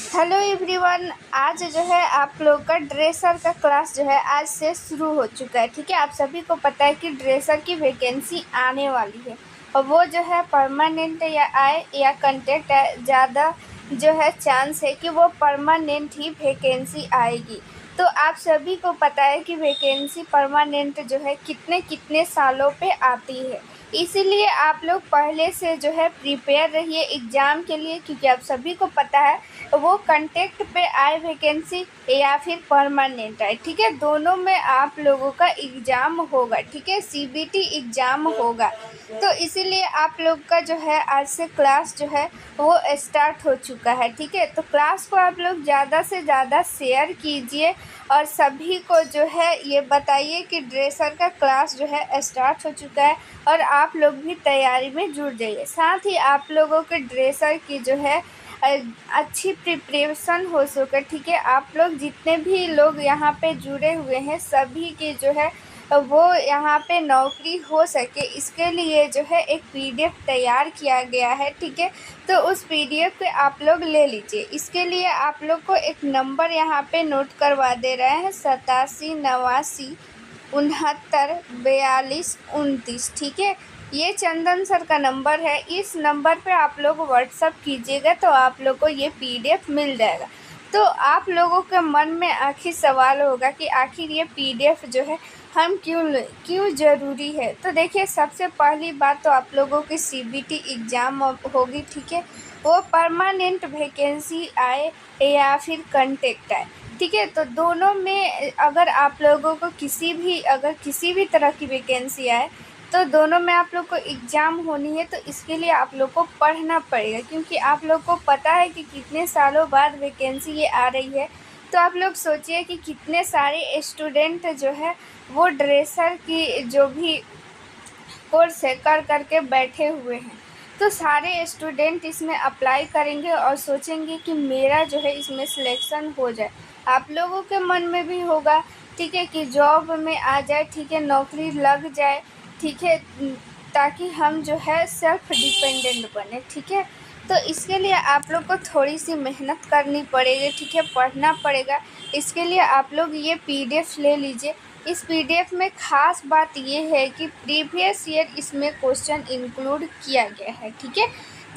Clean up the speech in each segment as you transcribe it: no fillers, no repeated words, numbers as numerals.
Hello everyone. आज जो है आप लोग का ड्रेसर का क्लास जो है आज से शुरू हो चुका है। ठीक है, आप सभी को पता है कि ड्रेसर की वैकेंसी आने वाली है और वो जो है परमानेंट या आए या कंटेक्ट है, ज़्यादा जो है चांस है कि वो परमानेंट ही वैकेंसी आएगी। तो आप सभी को पता है कि वैकेंसी परमानेंट जो है कितने कितने सालों पे आती है, इसीलिए आप लोग पहले से जो है प्रिपेयर रहिए एग्ज़ाम के लिए, क्योंकि आप सभी को पता है वो कंटेक्ट पे आए वैकेंसी या फिर परमानेंट आए। ठीक है, दोनों में आप लोगों का एग्ज़ाम होगा। ठीक है, सीबीटी एग्ज़ाम होगा। तो इसीलिए आप लोग का जो है आज से क्लास जो है वो स्टार्ट हो चुका है। ठीक है, तो क्लास को आप लोग ज़्यादा से ज़्यादा शेयर कीजिए और सभी को जो है ये बताइए कि ड्रेसर का क्लास जो है स्टार्ट हो चुका है और आप लोग भी तैयारी में जुड़ जाइए। साथ ही आप लोगों के ड्रेसर की जो है अच्छी प्रिपरेशन हो सके। ठीक है, आप लोग जितने भी लोग यहाँ पे जुड़े हुए हैं सभी की जो है वो यहाँ पे नौकरी हो सके, इसके लिए जो है एक पीडीएफ तैयार किया गया है। ठीक है, तो उस पीडीएफ को आप लोग ले लीजिए। इसके लिए आप लोग को एक नंबर यहाँ पे नोट करवा दे रहे हैं 87 89 69 42 29। ठीक है, ये चंदन सर का नंबर है। इस नंबर पे आप लोग व्हाट्सअप कीजिएगा तो आप लोग को ये पीडीएफ मिल जाएगा। तो आप लोगों के मन में आखिर सवाल होगा कि आखिर ये पीडीएफ जो है हम क्यों ज़रूरी है। तो देखिए, सबसे पहली बात तो आप लोगों की सीबीटी एग्ज़ाम होगी। ठीक है, वो परमानेंट वैकेंसी आए या फिर कंटेक्ट आए। ठीक है, तो दोनों में अगर आप लोगों को किसी भी तरह की वैकेंसी आए तो दोनों में आप लोग को एग्ज़ाम होनी है। तो इसके लिए आप लोग को पढ़ना पड़ेगा, क्योंकि आप लोग को पता है कि कितने सालों बाद वैकेंसी ये आ रही है। तो आप लोग सोचिए कि कितने सारे स्टूडेंट जो है वो ड्रेसर की जो भी कोर्स है कर के बैठे हुए हैं। तो सारे स्टूडेंट इसमें अप्लाई करेंगे और सोचेंगे कि मेरा जो है इसमें सिलेक्शन हो जाए। आप लोगों के मन में भी होगा, ठीक है, कि जॉब में आ जाए, ठीक है, नौकरी लग जाए, ठीक है, ताकि हम जो है सेल्फ डिपेंडेंट बने। ठीक है, तो इसके लिए आप लोग को थोड़ी सी मेहनत करनी पड़ेगी। ठीक है, पढ़ना पड़ेगा। इसके लिए आप लोग ये पीडीएफ ले लीजिए। इस पीडीएफ में ख़ास बात ये है कि प्रीवियस ईयर इसमें क्वेश्चन इंक्लूड किया गया है। ठीक है,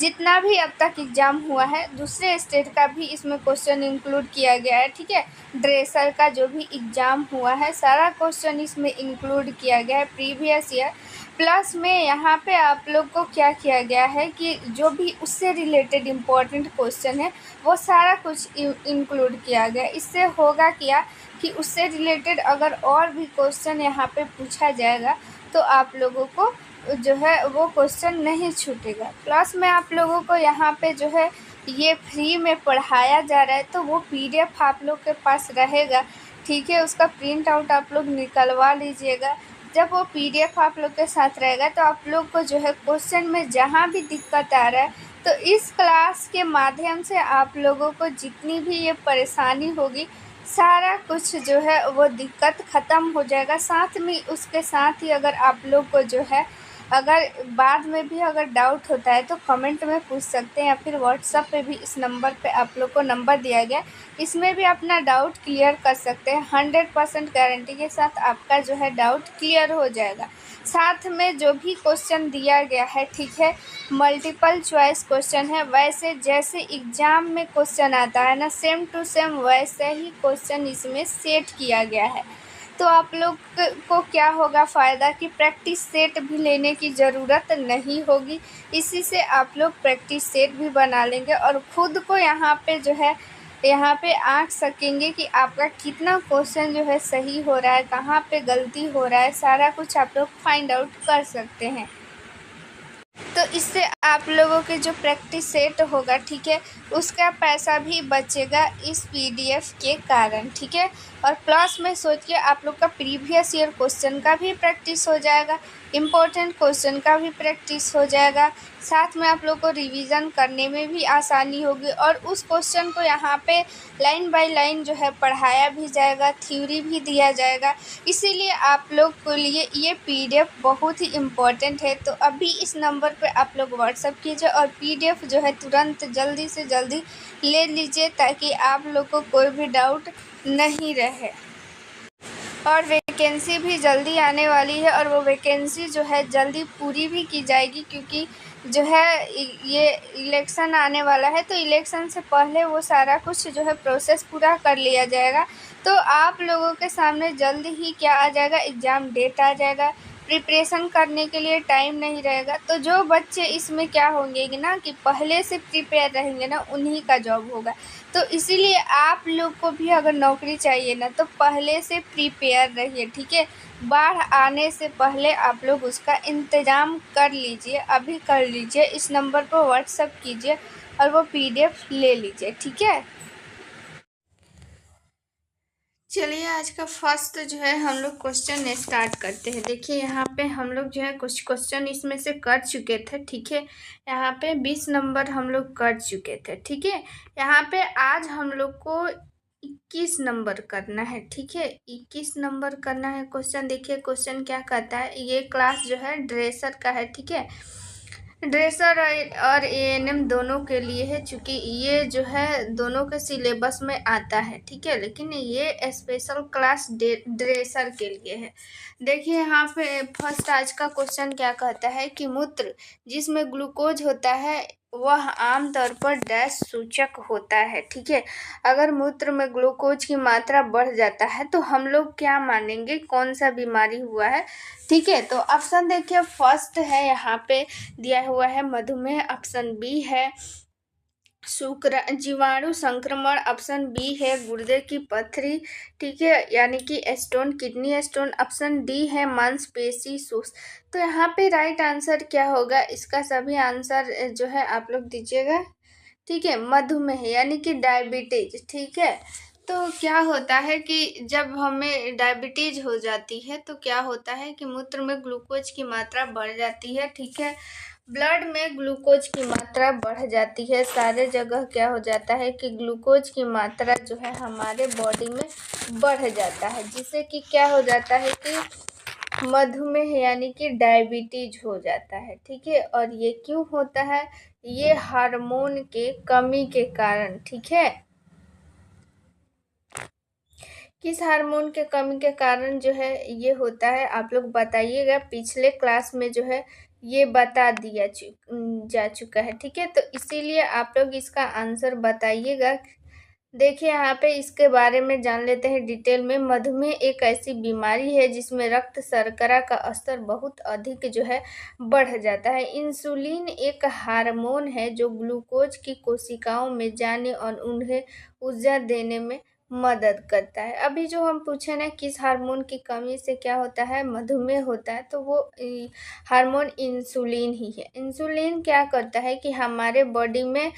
जितना भी अब तक एग्ज़ाम हुआ है दूसरे स्टेट का भी इसमें क्वेश्चन इंक्लूड किया गया है। ठीक है, ड्रेसर का जो भी एग्ज़ाम हुआ है सारा क्वेश्चन इसमें इंक्लूड किया गया है प्रीवियस ईयर। प्लस में यहाँ पे आप लोग को क्या किया गया है कि जो भी उससे रिलेटेड इम्पोर्टेंट क्वेश्चन है वो सारा कुछ इंक्लूड किया गया। इससे होगा क्या कि उससे रिलेटेड अगर और भी क्वेश्चन यहाँ पे पूछा जाएगा तो आप लोगों को जो है वो क्वेश्चन नहीं छूटेगा। प्लस में आप लोगों को यहाँ पे जो है ये फ्री में पढ़ाया जा रहा है, तो वो पीडीएफ आप लोग के पास रहेगा। ठीक है, उसका प्रिंट आउट आप लोग निकलवा लीजिएगा। जब वो पीडीएफ आप लोग के साथ रहेगा तो आप लोग को जो है क्वेश्चन में जहाँ भी दिक्कत आ रहा है तो इस क्लास के माध्यम से आप लोगों को जितनी भी ये परेशानी होगी सारा कुछ जो है वो दिक्कत ख़त्म हो जाएगा। साथ में उसके साथ ही अगर आप लोग को जो है अगर बाद में भी अगर डाउट होता है तो कमेंट में पूछ सकते हैं, या फिर व्हाट्सएप पे भी इस नंबर पे आप लोग को नंबर दिया गया, इसमें भी अपना डाउट क्लियर कर सकते हैं। 100% गारंटी के साथ आपका जो है डाउट क्लियर हो जाएगा। साथ में जो भी क्वेश्चन दिया गया है, ठीक है, मल्टीपल चॉइस क्वेश्चन है। वैसे जैसे एग्ज़ाम में क्वेश्चन आता है ना, सेम टू सेम वैसे ही क्वेश्चन इसमें सेट किया गया है। तो आप लोग को क्या होगा फ़ायदा कि प्रैक्टिस सेट भी लेने की ज़रूरत नहीं होगी। इसी से आप लोग प्रैक्टिस सेट भी बना लेंगे और ख़ुद को यहाँ पे आँक सकेंगे कि आपका कितना क्वेश्चन जो है सही हो रहा है, कहाँ पे गलती हो रहा है, सारा कुछ आप लोग फाइंड आउट कर सकते हैं। तो इससे आप लोगों के जो प्रैक्टिस सेट होगा, ठीक है, उसका पैसा भी बचेगा इस पीडीएफ के कारण। ठीक है, और प्लस में सोचिए आप लोग का प्रीवियस ईयर क्वेश्चन का भी प्रैक्टिस हो जाएगा, इम्पोर्टेंट क्वेश्चन का भी प्रैक्टिस हो जाएगा। साथ में आप लोग को रिवीजन करने में भी आसानी होगी और उस क्वेश्चन को यहाँ पे लाइन बाय लाइन जो है पढ़ाया भी जाएगा, थ्योरी भी दिया जाएगा। इसीलिए आप लोग के लिए ये पीडीएफ बहुत ही इम्पोर्टेंट है। तो अभी इस नंबर पे आप लोग व्हाट्सअप कीजिए और PDF जो है तुरंत जल्दी से जल्दी ले लीजिए, ताकि आप लोग को कोई भी डाउट नहीं रहे। और वैकेंसी भी जल्दी आने वाली है, और वो वैकेंसी जो है जल्दी पूरी भी की जाएगी, क्योंकि जो है ये इलेक्शन आने वाला है, तो इलेक्शन से पहले वो सारा कुछ जो है प्रोसेस पूरा कर लिया जाएगा। तो आप लोगों के सामने जल्द ही क्या आ जाएगा, एग्ज़ाम डेट आ जाएगा। प्रिपरेशन करने के लिए टाइम नहीं रहेगा। तो जो बच्चे इसमें क्या होंगे कि ना, कि पहले से प्रिपेयर रहेंगे ना, उन्हीं का जॉब होगा। तो इसीलिए आप लोग को भी अगर नौकरी चाहिए ना, तो पहले से प्रिपेयर रहिए, ठीक है। बाढ़ आने से पहले आप लोग उसका इंतज़ाम कर लीजिए, अभी कर लीजिए। इस नंबर पर व्हाट्सअप कीजिए और वो PDF ले लीजिए, ठीक है। चलिए आज का फर्स्ट जो है हम लोग क्वेश्चन स्टार्ट करते हैं। देखिए यहाँ पे हम लोग जो है कुछ क्वेश्चन इसमें से कर चुके थे, ठीक है। यहाँ पे 20 नंबर हम लोग कर चुके थे, ठीक है। यहाँ पे आज हम लोग को 21 नंबर करना है, ठीक है। 21 नंबर करना है क्वेश्चन। देखिए क्वेश्चन क्या कहता है, ये क्लास जो है ड्रेसर का है, ठीक है। ड्रेसर और ANM दोनों के लिए है, चूँकि ये जो है दोनों के सिलेबस में आता है, ठीक है। लेकिन ये स्पेशल क्लास ड्रेसर के लिए है। देखिए यहाँ पे फर्स्ट आज का क्वेश्चन क्या कहता है कि मूत्र जिसमें ग्लूकोज होता है वह आमतौर पर डैश सूचक होता है, ठीक है। अगर मूत्र में ग्लूकोज की मात्रा बढ़ जाता है तो हम लोग क्या मानेंगे, कौन सा बीमारी हुआ है, ठीक है। तो ऑप्शन देखिए, फर्स्ट है यहाँ पे दिया हुआ है मधुमेह, ऑप्शन बी है जीवाणु संक्रमण, ऑप्शन बी है गुर्दे की पथरी, ठीक है, यानी कि stone, kidney stone, option D है मांसपेशी सुस्त। तो यहाँ पे राइट आंसर क्या होगा, इसका सभी आंसर जो है आप लोग दीजिएगा, ठीक है। मधुमेह यानी कि डायबिटीज, ठीक है। तो क्या होता है कि जब हमें डायबिटीज हो जाती है तो क्या होता है कि मूत्र में ग्लूकोज की मात्रा बढ़ जाती है, ठीक है। ब्लड में ग्लूकोज की मात्रा बढ़ जाती है, सारे जगह क्या हो जाता है कि ग्लूकोज की मात्रा जो है हमारे बॉडी में बढ़ जाता है, जिससे कि क्या हो जाता है कि मधुमेह यानी कि डायबिटीज हो जाता है, ठीक है। और ये क्यों होता है, ये हार्मोन के कमी के कारण, ठीक है। किस हार्मोन के कमी के कारण जो है ये होता है, आप लोग बताइएगा। पिछले क्लास में जो है ये बता दिया जा चुका है, ठीक है। तो इसीलिए आप लोग इसका आंसर बताइएगा। देखिए यहाँ पे इसके बारे में जान लेते हैं डिटेल में। मधुमेह एक ऐसी बीमारी है जिसमें रक्त शर्करा का स्तर बहुत अधिक जो है बढ़ जाता है। इंसुलिन एक हार्मोन है जो ग्लूकोज की कोशिकाओं में जाने और उन्हें ऊर्जा देने में मदद करता है। अभी जो हम पूछे ना किस हार्मोन की कमी से क्या होता है, मधुमेह होता है, तो वो हार्मोन इंसुलिन ही है। इंसुलिन क्या करता है कि हमारे बॉडी में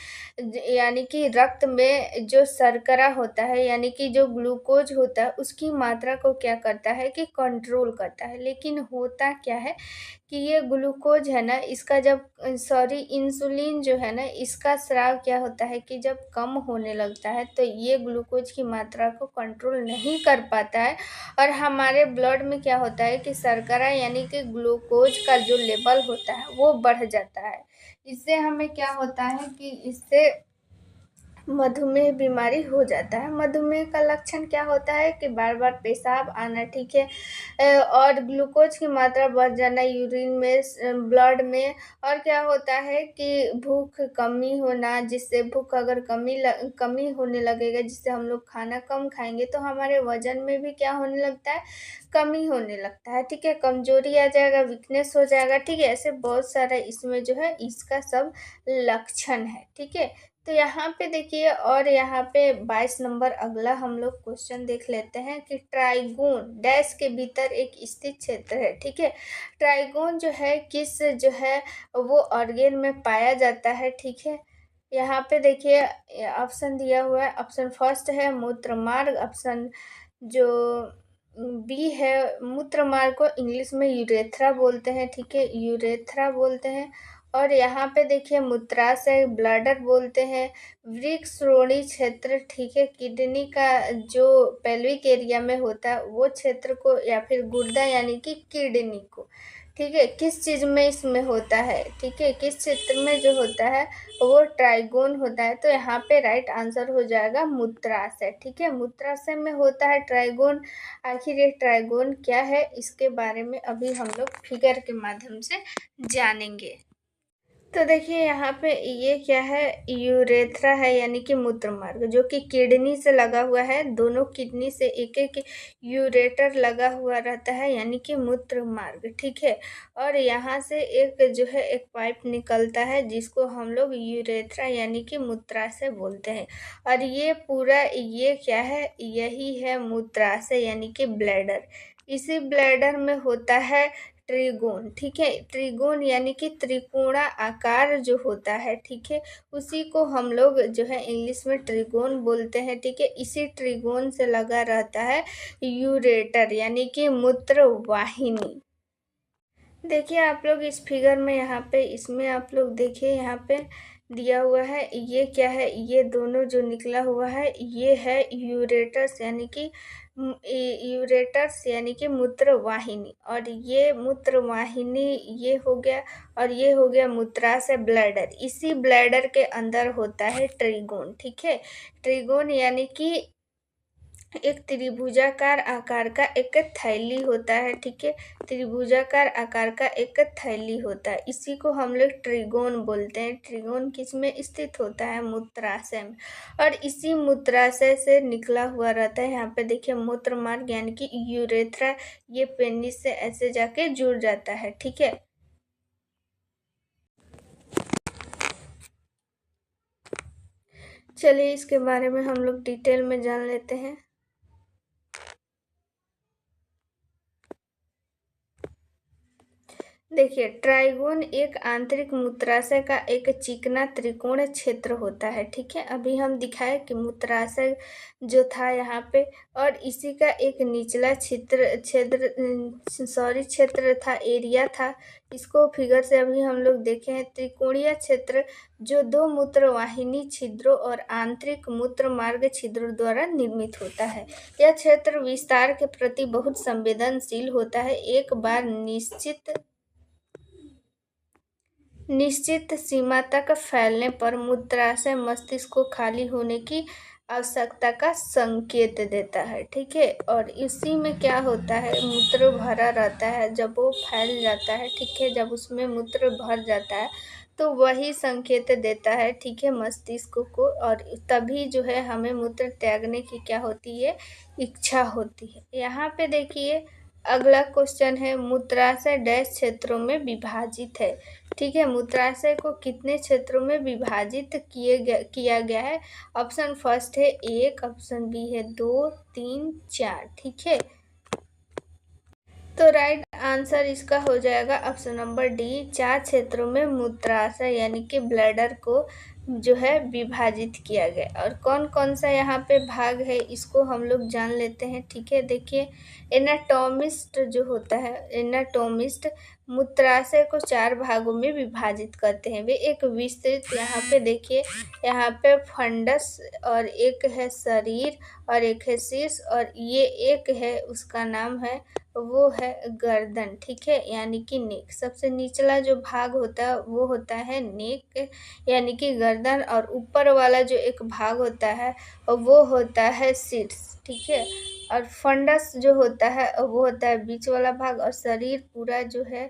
यानी कि रक्त में जो शर्करा होता है यानी कि जो ग्लूकोज होता है उसकी मात्रा को क्या करता है कि कंट्रोल करता है। लेकिन होता क्या है कि ये ग्लूकोज है ना, इसका जब इंसुलिन जो है ना, इसका स्राव क्या होता है कि जब कम होने लगता है तो ये ग्लूकोज की मात्रा को कंट्रोल नहीं कर पाता है, और हमारे ब्लड में क्या होता है कि शर्करा यानी कि ग्लूकोज का जो लेवल होता है वो बढ़ जाता है। इससे हमें क्या होता है कि इससे मधुमेह बीमारी हो जाता है। मधुमेह का लक्षण क्या होता है कि बार बार पेशाब आना, ठीक है, और ग्लूकोज की मात्रा बढ़ जाना यूरिन में, ब्लड में, और क्या होता है कि भूख कमी होना, जिससे भूख अगर कमी होने लगेगा, जिससे हम लोग खाना कम खाएंगे तो हमारे वजन में भी क्या होने लगता है, कमी होने लगता है, ठीक है। कमजोरी आ जाएगा, वीकनेस हो जाएगा, ठीक है। ऐसे बहुत सारा इसमें जो है इसका सब लक्षण है, ठीक है। तो यहाँ पे देखिए, और यहाँ पे 22 नंबर अगला हम लोग क्वेश्चन देख लेते हैं कि ट्राइगोन डैश के भीतर एक स्थित क्षेत्र है, ठीक है। ट्राइगोन जो है किस जो है वो ऑर्गेन में पाया जाता है, ठीक है। यहाँ पे देखिए ऑप्शन दिया हुआ है। ऑप्शन फर्स्ट है मूत्र मार्ग, ऑप्शन जो बी है मूत्र मार्ग को इंग्लिश में यूरेथ्रा बोलते हैं, ठीक है, यूरेथ्रा बोलते हैं। और यहाँ पे देखिए मूत्राशय ब्लैडर बोलते हैं। वृक्क क्षेत्र, ठीक है, किडनी का जो पेल्विक एरिया में होता है वो क्षेत्र को, या फिर गुर्दा यानी कि किडनी को, ठीक है, किस चीज़ में इसमें होता है, ठीक है, किस क्षेत्र में जो होता है वो ट्राइगोन होता है। तो यहाँ पे राइट आंसर हो जाएगा मूत्राशय। ठीक है, मूत्राशय में होता है ट्राइगोन। आखिर ये ट्राइगोन क्या है, इसके बारे में अभी हम लोग फिगर के माध्यम से जानेंगे। तो देखिए यहाँ पे ये क्या है, यूरेथ्रा है यानी कि मूत्र मार्ग, जो कि किडनी से लगा हुआ है। दोनों किडनी से एक एक यूरेटर लगा हुआ रहता है यानी कि मूत्र मार्ग। ठीक है, और यहाँ से एक जो है एक पाइप निकलता है जिसको हम लोग यूरेथ्रा यानी कि मूत्राशय बोलते हैं। और ये पूरा ये क्या है, यही है मूत्राशय यानी कि ब्लैडर। इसी ब्लैडर में होता है ट्रिगोन। ठीक है, ट्रिगोन यानी कि त्रिकोणा आकार जो होता है, ठीक है, उसी को हम लोग जो है इंग्लिश में ट्रिगोन बोलते हैं। ठीक है, इसी ट्रिगोन से लगा रहता है यूरेटर यानी कि मूत्र वाहिनी। देखिए आप लोग इस फिगर में, यहाँ पे इसमें आप लोग देखिए यहाँ पे दिया हुआ है, ये क्या है, ये दोनों जो निकला हुआ है ये है यूरेटस यानी कि यूरेटस यानी कि मूत्र वाहिनी। और ये मूत्र वाहिनी ये हो गया, और ये हो गया मूत्राशय ब्लैडर। इसी ब्लैडर के अंदर होता है ट्रिगोन। ठीक है, ट्रिगोन यानी कि एक त्रिभुजाकार आकार का एक थैली होता है। ठीक है, त्रिभुजाकार आकार का एक थैली होता है, इसी को हम लोग ट्रिगोन बोलते हैं। ट्रिगोन किस में स्थित होता है, मूत्राशय में। और इसी मूत्राशय से निकला हुआ रहता है, यहाँ पे देखिए मूत्र मार्ग यानी कि यूरेथ्रा, ये पेनिस से ऐसे जाके जुड़ जाता है। ठीक है, चलिए इसके बारे में हम लोग डिटेल में जान लेते हैं। देखिए ट्राइगोन एक आंतरिक मूत्राशय का एक चिकना त्रिकोण क्षेत्र होता है। ठीक है, अभी हम दिखाए कि मूत्राशय जो था यहाँ पे, और इसी का एक निचला क्षेत्र था, एरिया था। इसको फिगर से अभी हम लोग देखे हैं। त्रिकोणीय क्षेत्र जो दो मूत्रवाहिनी छिद्रों और आंतरिक मूत्र मार्ग छिद्रों द्वारा निर्मित होता है। यह क्षेत्र विस्तार के प्रति बहुत संवेदनशील होता है। एक बार निश्चित सीमा तक फैलने पर मूत्राशय मस्तिष्क को खाली होने की आवश्यकता का संकेत देता है। ठीक है, और इसी में क्या होता है, मूत्र भरा रहता है, जब वो फैल जाता है, ठीक है, जब उसमें मूत्र भर जाता है तो वही संकेत देता है, ठीक है, मस्तिष्क को। और तभी जो है हमें मूत्र त्यागने की क्या होती है, इच्छा होती है। यहाँ पे देखिए अगला क्वेश्चन है, मूत्राशय डैश क्षेत्रों में विभाजित है। ठीक है, मूत्राशय को कितने क्षेत्रों में विभाजित किया गया है। ऑप्शन फर्स्ट है 1, ऑप्शन बी है 2, 3, 4। ठीक है, तो राइट आंसर इसका हो जाएगा ऑप्शन नंबर डी, 4 क्षेत्रों में मूत्राशय यानी कि ब्लैडर को जो है विभाजित किया गया। और कौन कौन सा यहाँ पे भाग है इसको हम लोग जान लेते हैं। ठीक है, देखिए एनाटोमिस्ट जो होता है, एनाटोमिस्ट मूत्राशय को 4 भागों में विभाजित करते हैं। वे एक विस्तृत, यहाँ पे देखिए, यहाँ पे फंडस, और एक है शरीर, और एक है शीर्ष, और ये एक है उसका नाम है, वो है गर्दन। ठीक है, यानी कि नेक। सबसे निचला जो भाग होता है वो होता है नेक यानी कि गर्दन, और ऊपर वाला जो एक भाग होता है वो होता है शीर्ष। ठीक है, और फंडस जो होता है वो होता है बीच वाला भाग, और शरीर पूरा जो है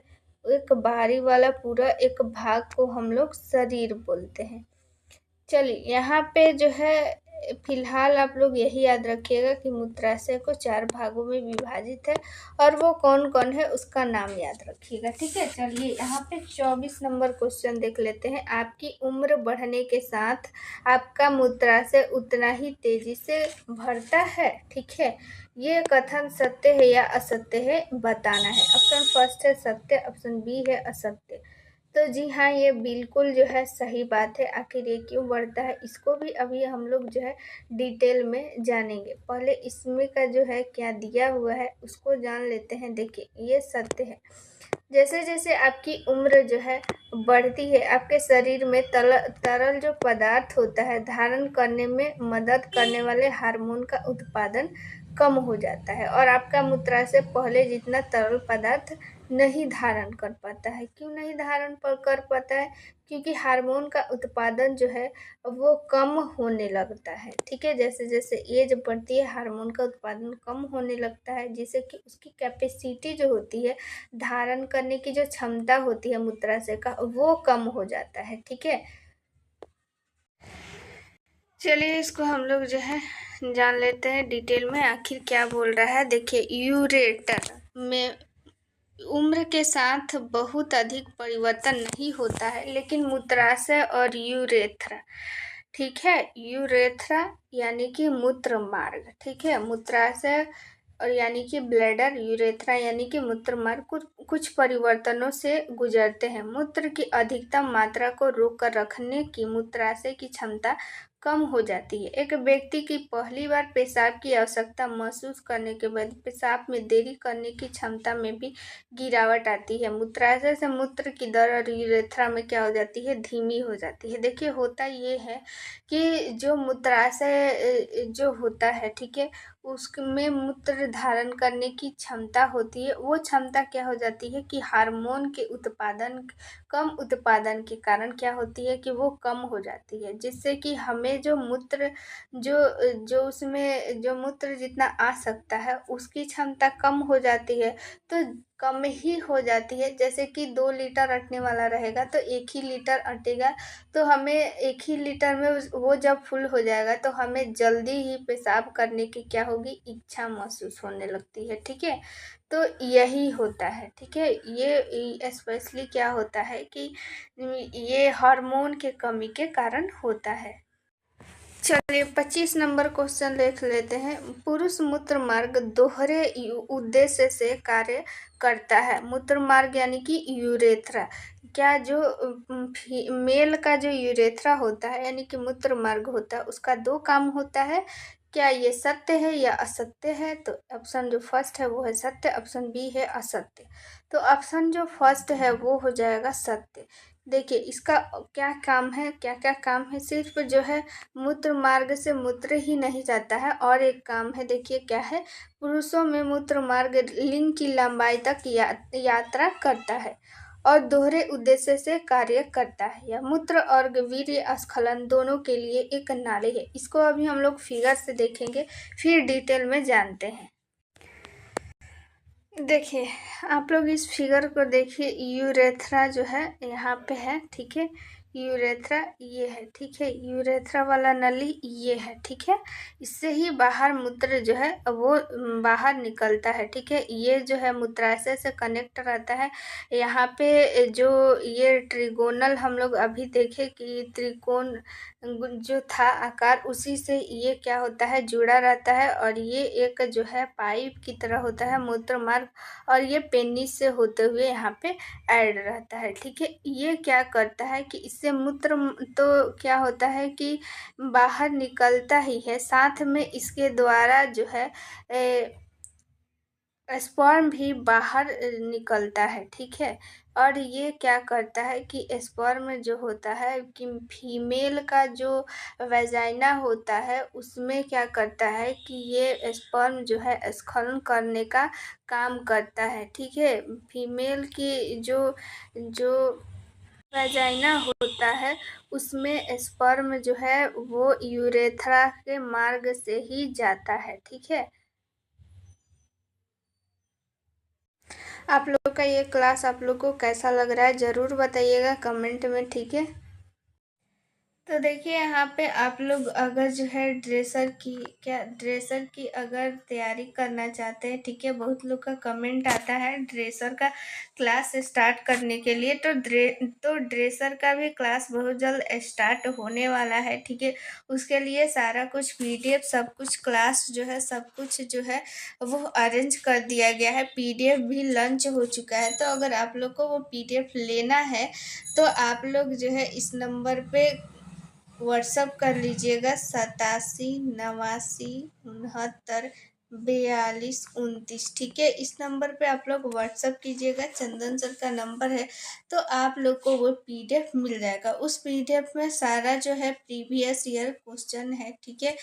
एक बाहरी वाला पूरा एक भाग को हम लोग शरीर बोलते हैं। चलिए यहाँ पे जो है फिलहाल आप लोग यही याद रखिएगा कि मूत्राशय को 4 भागों में विभाजित है, और वो कौन कौन है उसका नाम याद रखिएगा। ठीक है, चलिए यहाँ पे 24 नंबर क्वेश्चन देख लेते हैं। आपकी उम्र बढ़ने के साथ आपका मूत्राशय उतना ही तेजी से भरता है। ठीक है, ये कथन सत्य है या असत्य है बताना है। ऑप्शन फर्स्ट है सत्य, ऑप्शन बी है असत्य। तो जी हाँ, ये बिल्कुल जो है सही बात है। आखिर ये क्यों बढ़ता है इसको भी अभी हम लोग जो है डिटेल में जानेंगे। पहले इसमें का जो है क्या दिया हुआ है उसको जान लेते हैं। देखिए ये सत्य है। जैसे जैसे आपकी उम्र जो है बढ़ती है, आपके शरीर में तरल जो पदार्थ होता है, धारण करने में मदद करने वाले हार्मोन का उत्पादन कम हो जाता है, और आपका मूत्राशय पहले जितना तरल पदार्थ नहीं धारण कर पाता है। क्यों नहीं धारण कर पाता है? क्योंकि हार्मोन का उत्पादन जो है वो कम होने लगता है। ठीक है, जैसे जैसे एज बढ़ती है हार्मोन का उत्पादन कम होने लगता है, जिससे कि उसकी कैपेसिटी जो होती है, धारण करने की जो क्षमता होती है मूत्राशय का, वो कम हो जाता है। ठीक है, चलिए इसको हम लोग जो है जान लेते हैं डिटेल में आखिर क्या बोल रहा है। देखिए, यूरेटर में उम्र के साथ बहुत अधिक परिवर्तन नहीं होता है, लेकिन मूत्राशय और यूरेथ्रा, ठीक है, यूरेथ्रा यानी कि मूत्र मार्ग, ठीक है, मूत्राशय और यानी कि ब्लैडर, यूरेथ्रा यानी कि मूत्र मार्ग कुछ परिवर्तनों से गुजरते हैं। मूत्र की अधिकतम मात्रा को रोक कर रखने की मूत्राशय की क्षमता कम हो जाती है। एक व्यक्ति की पहली बार पेशाब की आवश्यकता महसूस करने के बाद पेशाब में देरी करने की क्षमता में भी गिरावट आती है। मूत्राशय से मूत्र की दर और यूरेथ्रा में क्या हो जाती है, धीमी हो जाती है। देखिए, होता ये है कि जो मूत्राशय जो होता है, ठीक है, उसमें मूत्र धारण करने की क्षमता होती है। वो क्षमता क्या हो जाती है कि हार्मोन के कम उत्पादन के कारण क्या होती है कि वो कम हो जाती है, जिससे कि हमें जो मूत्र जो जो उसमें जो मूत्र जितना आ सकता है उसकी क्षमता कम हो जाती है। तो कम ही हो जाती है। जैसे कि 2 लीटर अटने वाला रहेगा तो 1 ही लीटर अटेगा, तो हमें 1 ही लीटर में वो जब फुल हो जाएगा तो हमें जल्दी ही पेशाब करने की क्या होगी, इच्छा महसूस होने लगती है। ठीक है, तो यही होता है। ठीक है, ये स्पेशली क्या होता है कि ये हार्मोन के कमी के कारण होता है। चलिए 25 नंबर क्वेश्चन देख लेते हैं। पुरुष मूत्र मार्ग दोहरे उद्देश्य से कार्य करता है। मूत्र मार्ग यानी कि यूरेथ्रा, क्या जो मेल का जो यूरेथ्रा होता है यानी कि मूत्र मार्ग होता है, उसका 2 काम होता है। क्या ये सत्य है या असत्य है? तो ऑप्शन जो फर्स्ट है वो है सत्य, ऑप्शन बी है असत्य। तो ऑप्शन जो फर्स्ट है वो हो जाएगा सत्य। देखिए, इसका क्या काम है, क्या क्या काम है, सिर्फ जो है मूत्र मार्ग से मूत्र ही नहीं जाता है, और एक काम है। देखिए क्या है, पुरुषों में मूत्र मार्ग लिंग की लंबाई तक यात्रा करता है और दोहरे उद्देश्य से कार्य करता है। यह मूत्र और वीर्य स्खलन दोनों के लिए एक नाली है। इसको अभी हम लोग फिगर से देखेंगे, फिर डिटेल में जानते हैं। देखिए, आप लोग इस फिगर को देखिए, यूरेथ्रा जो है यहाँ पे है, ठीक है, यूरेथ्रा ये है, ठीक है, यूरेथ्रा वाला नली ये है, ठीक है, इससे ही बाहर मूत्र जो है वो बाहर निकलता है। ठीक है, ये जो है मूत्राशय से कनेक्ट रहता है। यहाँ पे जो ये ट्रिगोनल हम लोग अभी देखे कि त्रिकोण जो था आकार, उसी से ये क्या होता है, जुड़ा रहता है, और ये एक जो है पाइप की तरह होता है मूत्र मार्ग, और ये पेनिस से होते हुए यहाँ पे ऐड रहता है। ठीक है, ये क्या करता है कि इससे मूत्र तो क्या होता है कि बाहर निकलता ही है, साथ में इसके द्वारा जो है स्पर्म भी बाहर निकलता है। ठीक है, और ये क्या करता है कि स्पर्म जो होता है कि फीमेल का जो वैजाइना होता है उसमें क्या करता है कि ये स्पर्म जो है स्खलन करने का काम करता है। ठीक है, फीमेल की जो जो वैजाइना होता है उसमें स्पर्म जो है वो यूरेथ्रा के मार्ग से ही जाता है। ठीक है, आप लोग का ये क्लास आप लोग को कैसा लग रहा है ज़रूर बताइएगा कमेंट में। ठीक है, तो देखिए यहाँ पे आप लोग अगर जो है ड्रेसर की अगर तैयारी करना चाहते हैं, ठीक है, बहुत लोग का कमेंट आता है ड्रेसर का क्लास स्टार्ट करने के लिए, तो ड्रेसर का भी क्लास बहुत जल्द स्टार्ट होने वाला है। ठीक है, उसके लिए सारा कुछ पीडीएफ सब कुछ क्लास जो है सब कुछ जो है वो अरेंज कर दिया गया है। पीडीएफ भी लॉन्च हो चुका है, तो अगर आप लोग को वो पीडीएफ लेना है तो आप लोग जो है इस नंबर पे व्हाट्सअप कर लीजिएगा 87 89 69 4229, ठीक है। इस नंबर पे आप लोग व्हाट्सअप कीजिएगा, चंदन सर का नंबर है। तो आप लोग को वो पीडीएफ मिल जाएगा। उस पीडीएफ में सारा जो है प्रीवियस ईयर क्वेश्चन है, ठीक है।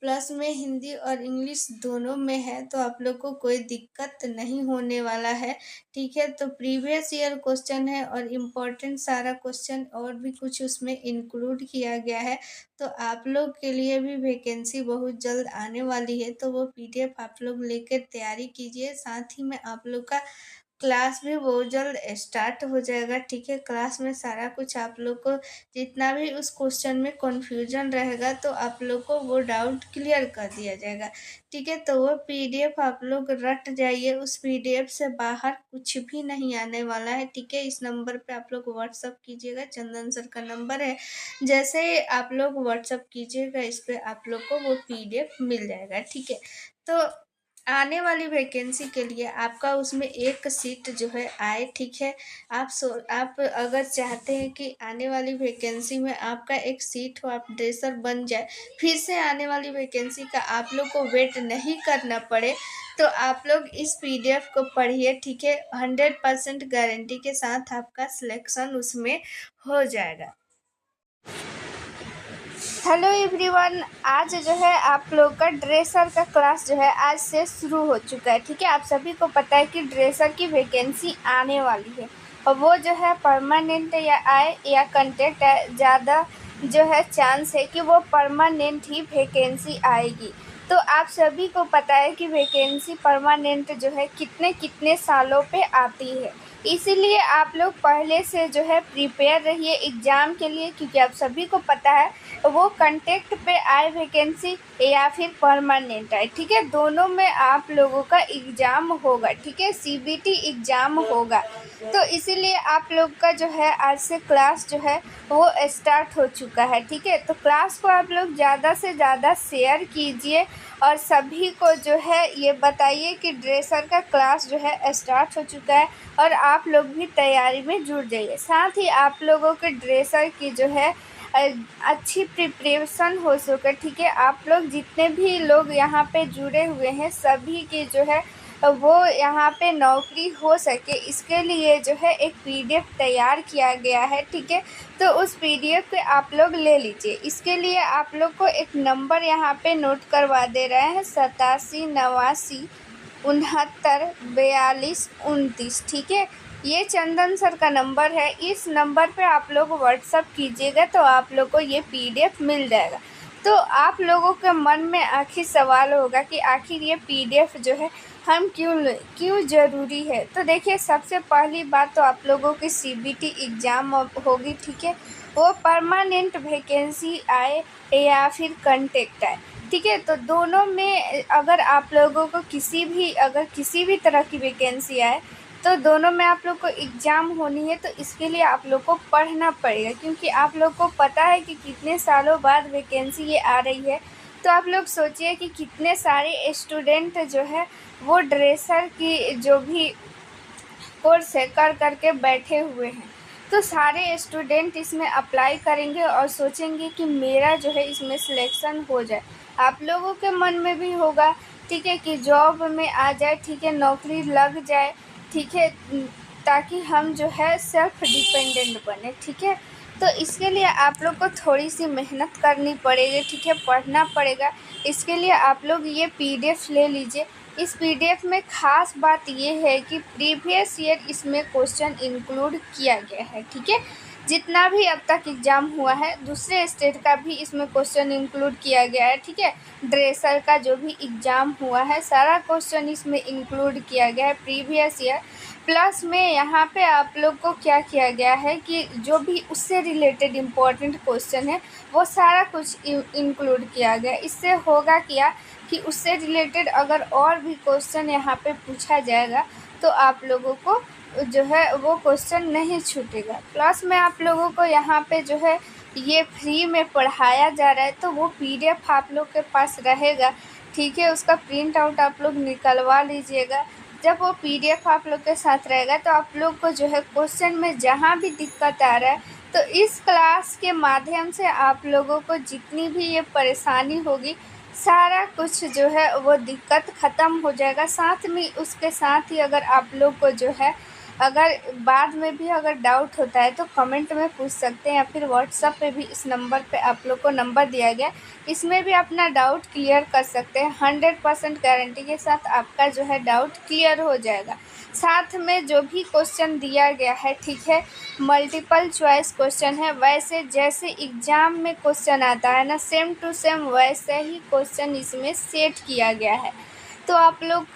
प्लस में हिंदी और इंग्लिश दोनों में है, तो आप लोग को कोई दिक्कत नहीं होने वाला है, ठीक है। तो प्रीवियस ईयर क्वेश्चन है और इम्पोर्टेंट सारा क्वेश्चन और भी कुछ उसमें इंक्लूड किया गया है। तो आप लोग के लिए भी वैकेंसी बहुत जल्द आने वाली है, तो वो पीडीएफ आप लोग लेकर तैयारी कीजिए। साथ ही में आप लोग का क्लास भी बहुत जल्द स्टार्ट हो जाएगा, ठीक है। क्लास में सारा कुछ आप लोग को जितना भी उस क्वेश्चन में कन्फ्यूजन रहेगा, तो आप लोग को वो डाउट क्लियर कर दिया जाएगा, ठीक है। तो वो पीडीएफ आप लोग रट जाइए, उस पीडीएफ से बाहर कुछ भी नहीं आने वाला है, ठीक है। इस नंबर पे आप लोग व्हाट्सअप कीजिएगा, चंदन सर का नंबर है। जैसे ही आप लोग व्हाट्सअप कीजिएगा, इस पे आप लोग को वो पीडीएफ मिल जाएगा, ठीक है। तो आने वाली वैकेंसी के लिए आपका उसमें एक सीट जो है आए, ठीक है। आप अगर चाहते हैं कि आने वाली वैकेंसी में आपका एक सीट हो, आप ड्रेसर बन जाए, फिर से आने वाली वैकेंसी का आप लोग को वेट नहीं करना पड़े, तो आप लोग इस पीडीएफ को पढ़िए, ठीक है। 100% गारंटी के साथ आपका सिलेक्शन उसमें हो जाएगा। हेलो एवरीवन, आज जो है आप लोग का ड्रेसर का क्लास जो है आज से शुरू हो चुका है, ठीक है। आप सभी को पता है कि ड्रेसर की वैकेंसी आने वाली है, और वो जो है परमानेंट या आए या कंटेक्ट है, ज़्यादा जो है चांस है कि वो परमानेंट ही वैकेंसी आएगी। तो आप सभी को पता है कि वैकेंसी परमानेंट जो है कितने कितने सालों पे आती है, इसीलिए आप लोग पहले से जो है प्रिपेयर रहिए एग्ज़ाम के लिए, क्योंकि आप सभी को पता है वो कंटेक्ट पे आए वैकेंसी या फिर परमानेंट आए, ठीक है। दोनों में आप लोगों का एग्ज़ाम होगा, ठीक है, सीबीटी एग्ज़ाम होगा। तो इसीलिए आप लोग का जो है आज से क्लास जो है वो स्टार्ट हो चुका है, ठीक है। तो क्लास को आप लोग ज़्यादा से ज़्यादा शेयर कीजिए और सभी को जो है ये बताइए कि ड्रेसर का क्लास जो है स्टार्ट हो चुका है, और आप लोग भी तैयारी में जुट जाइए। साथ ही आप लोगों के ड्रेसर की जो है अच्छी प्रिपरेशन हो सके, ठीक है। आप लोग जितने भी लोग यहाँ पे जुड़े हुए हैं, सभी की जो है वो यहाँ पे नौकरी हो सके, इसके लिए जो है एक पीडीएफ तैयार किया गया है, ठीक है। तो उस पीडीएफ पे आप लोग ले लीजिए। इसके लिए आप लोग को एक नंबर यहाँ पे नोट करवा दे रहे हैं, 8789694229, ठीक है। ये चंदन सर का नंबर है। इस नंबर पे आप लोग व्हाट्सअप कीजिएगा, तो आप लोग को ये पीडीएफ मिल जाएगा। तो आप लोगों के मन में आखिर सवाल होगा कि आखिर ये पीडीएफ जो है हम क्यों ज़रूरी है। तो देखिए, सबसे पहली बात तो आप लोगों की सीबीटी एग्ज़ाम होगी, ठीक है। वो परमानेंट वैकेंसी आए या फिर कंटेक्ट आए, ठीक है। तो दोनों में अगर आप लोगों को किसी भी तरह की वैकेंसी आए, तो दोनों में आप लोग को एग्ज़ाम होनी है। तो इसके लिए आप लोग को पढ़ना पड़ेगा, क्योंकि आप लोग को पता है कि कितने सालों बाद वैकेंसी ये आ रही है। तो आप लोग सोचिए कि कितने सारे स्टूडेंट जो है वो ड्रेसर की जो भी कोर्स है कर के बैठे हुए हैं। तो सारे स्टूडेंट इसमें अप्लाई करेंगे और सोचेंगे कि मेरा जो है इसमें सिलेक्शन हो जाए। आप लोगों के मन में भी होगा, ठीक है, कि जॉब में आ जाए, ठीक है, नौकरी लग जाए, ठीक है, ताकि हम जो है सेल्फ डिपेंडेंट बने, ठीक है। तो इसके लिए आप लोग को थोड़ी सी मेहनत करनी पड़ेगी, ठीक है, पढ़ना पड़ेगा। इसके लिए आप लोग ये पीडीएफ ले लीजिए। इस पीडीएफ में ख़ास बात ये है कि प्रीवियस ईयर इसमें क्वेश्चन इंक्लूड किया गया है, ठीक है। जितना भी अब तक एग्ज़ाम हुआ है, दूसरे स्टेट का भी इसमें क्वेश्चन इंक्लूड किया गया है, ठीक है। ड्रेसर का जो भी एग्ज़ाम हुआ है, सारा क्वेश्चन इसमें इंक्लूड किया गया है प्रीवियस ईयर। प्लस में यहाँ पे आप लोग को क्या किया गया है कि जो भी उससे रिलेटेड इम्पोर्टेंट क्वेश्चन है, वो सारा कुछ इंक्लूड किया गया। इससे होगा क्या कि उससे रिलेटेड अगर और भी क्वेश्चन यहाँ पे पूछा जाएगा, तो आप लोगों को जो है वो क्वेश्चन नहीं छूटेगा। प्लस में आप लोगों को यहाँ पे जो है ये फ्री में पढ़ाया जा रहा है, तो वो पीडीएफ आप लोग के पास रहेगा, ठीक है। उसका प्रिंट आउट आप लोग निकलवा लीजिएगा। जब वो पीडीएफ आप लोग के साथ रहेगा, तो आप लोग को जो है क्वेश्चन में जहाँ भी दिक्कत आ रहा है, तो इस क्लास के माध्यम से आप लोगों को जितनी भी ये परेशानी होगी, सारा कुछ जो है वो दिक्कत ख़त्म हो जाएगा। साथ में उसके साथ ही अगर आप लोग को जो है अगर बाद में भी अगर डाउट होता है तो कमेंट में पूछ सकते हैं, या फिर व्हाट्सएप पे भी इस नंबर पे आप लोग को नंबर दिया गया, इसमें भी अपना डाउट क्लियर कर सकते हैं। 100% गारंटी के साथ आपका जो है डाउट क्लियर हो जाएगा। साथ में जो भी क्वेश्चन दिया गया है, ठीक है, मल्टीपल चॉइस क्वेश्चन है। वैसे जैसे एग्ज़ाम में क्वेश्चन आता है ना, सेम टू सेम वैसे ही क्वेश्चन इसमें सेट किया गया है। तो आप लोग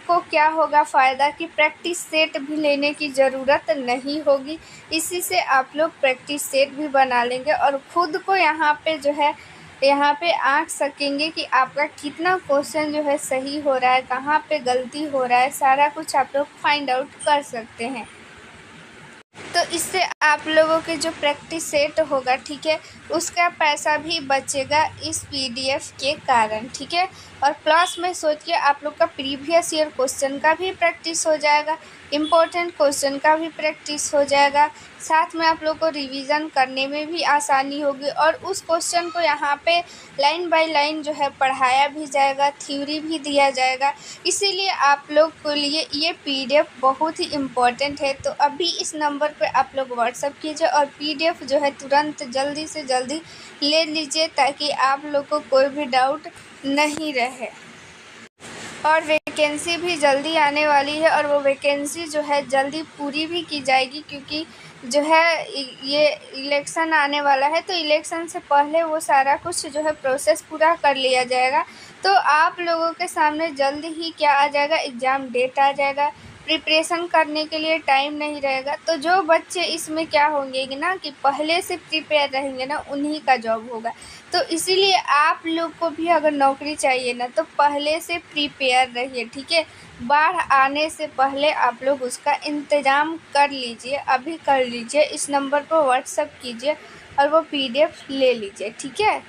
को क्या होगा फ़ायदा कि प्रैक्टिस सेट भी लेने की ज़रूरत नहीं होगी। इसी से आप लोग प्रैक्टिस सेट भी बना लेंगे और ख़ुद को यहाँ पे आँक सकेंगे कि आपका कितना क्वेश्चन जो है सही हो रहा है, कहाँ पे गलती हो रहा है, सारा कुछ आप लोग फाइंड आउट कर सकते हैं। तो इससे आप लोगों के जो प्रैक्टिस सेट होगा, ठीक है, उसका पैसा भी बचेगा इस पीडीएफ के कारण, ठीक है। और प्लस में सोचिए आप लोग का प्रीवियस ईयर क्वेश्चन का भी प्रैक्टिस हो जाएगा, इम्पोर्टेंट क्वेश्चन का भी प्रैक्टिस हो जाएगा। साथ में आप लोग को रिवीजन करने में भी आसानी होगी और उस क्वेश्चन को यहाँ पे लाइन बाय लाइन जो है पढ़ाया भी जाएगा, थ्योरी भी दिया जाएगा। इसीलिए आप लोग के लिए ये पीडीएफ बहुत ही इम्पोर्टेंट है। तो अभी इस नंबर पे आप लोग व्हाट्सअप कीजिए और पीडीएफ जो है तुरंत जल्दी से जल्दी ले लीजिए, ताकि आप लोग को कोई भी डाउट नहीं रहे। और वैकेंसी भी जल्दी आने वाली है और वो वैकेंसी जो है जल्दी पूरी भी की जाएगी, क्योंकि जो है ये इलेक्शन आने वाला है। तो इलेक्शन से पहले वो सारा कुछ जो है प्रोसेस पूरा कर लिया जाएगा। तो आप लोगों के सामने जल्द ही क्या आ जाएगा, एग्ज़ाम डेट आ जाएगा। प्रिपरेशन करने के लिए टाइम नहीं रहेगा। तो जो बच्चे इसमें क्या होंगे कि ना कि पहले से प्रिपेयर रहेंगे ना, उन्हीं का जॉब होगा। तो इसीलिए आप लोग को भी अगर नौकरी चाहिए ना, तो पहले से प्रिपेयर रहिए, ठीक है। बाढ़ आने से पहले आप लोग उसका इंतज़ाम कर लीजिए, अभी कर लीजिए। इस नंबर पर व्हाट्सएप कीजिए और वो पीडीएफ ले लीजिए, ठीक है।